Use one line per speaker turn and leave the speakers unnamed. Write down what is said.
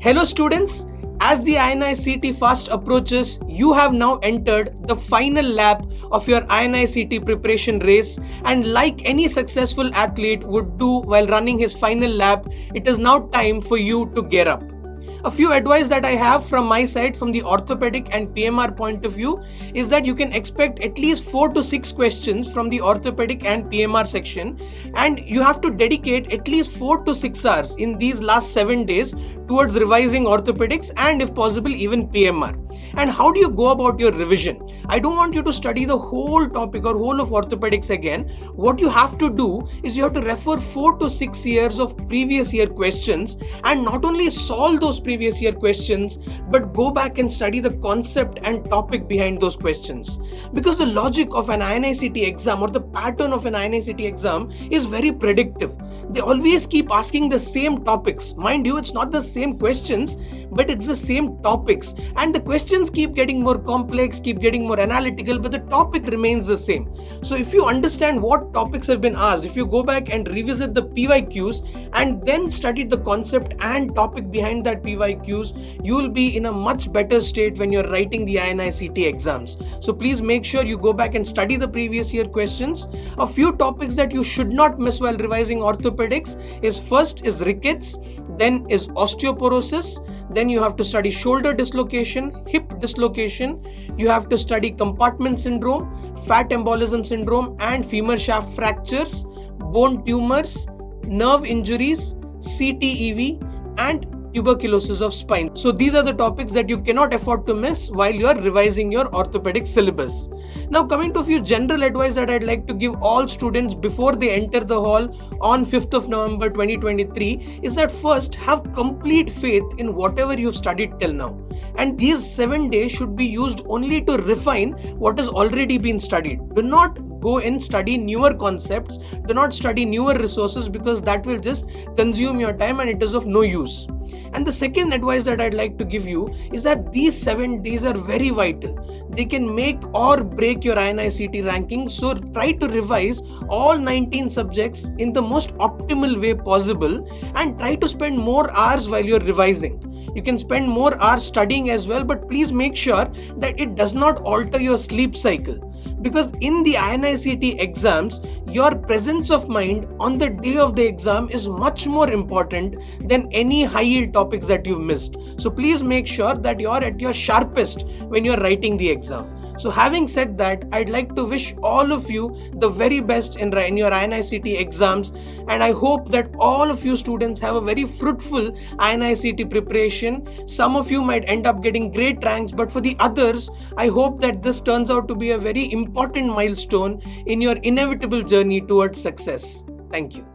Hello students, as the INICET fast approaches, you have now entered the final lap of your INICET preparation race, and like any successful athlete would do while running his final lap, it is now time for you to gear up. A few advice that I have from my side from the orthopedic and PMR point of view is that you can expect at least 4 to 6 questions from the orthopedic and PMR section, and you have to dedicate at least 4 to 6 hours in these last 7 days towards revising orthopedics and if possible even PMR. And how do you go about your revision? I don't want you to study the whole topic or whole of orthopedics again. What you have to do is you have to refer 4 to 6 years of previous year questions and not only solve those previous year questions but go back and study the concept and topic behind those questions. Because the logic of an INICET exam or the pattern of an INICET exam is very predictive. They always keep asking the same topics. Mind you, it's not the same questions, but it's the same topics. And the questions keep getting more complex, keep getting more analytical, but the topic remains the same. So if you understand what topics have been asked, if you go back and revisit the PYQs and then study the concept and topic behind that PYQs, you will be in a much better state when you're writing the INICET exams. So please make sure you go back and study the previous year questions. A few topics that you should not miss while revising orthopedics is first is rickets, then is osteoporosis, then you have to study shoulder dislocation, hip dislocation, you have to study compartment syndrome, fat embolism syndrome and femur shaft fractures, bone tumors, nerve injuries, CTEV and tuberculosis of spine. So these are the topics that you cannot afford to miss while you are revising your orthopedic syllabus. Now coming to a few general advice that I'd like to give all students before they enter the hall on 5th of November 2023 is that first have complete faith in whatever you've studied till now. And these 7 days should be used only to refine what has already been studied. Do not go and study newer concepts, do not study newer resources because that will just consume your time and it is of no use. And the second advice that I'd like to give you is that these 7 days are very vital. They can make or break your INICET ranking. So try to revise all 19 subjects in the most optimal way possible and try to spend more hours while you're revising. You can spend more hours studying as well, but please make sure that it does not alter your sleep cycle. Because in the INICET exams, your presence of mind on the day of the exam is much more important than any high yield topics that you've missed. So please make sure that you're at your sharpest when you're writing the exam. So having said that, I'd like to wish all of you the very best in your INICET exams, and I hope that all of you students have a very fruitful INICET preparation. Some of you might end up getting great ranks, but for the others, I hope that this turns out to be a very important milestone in your inevitable journey towards success. Thank you.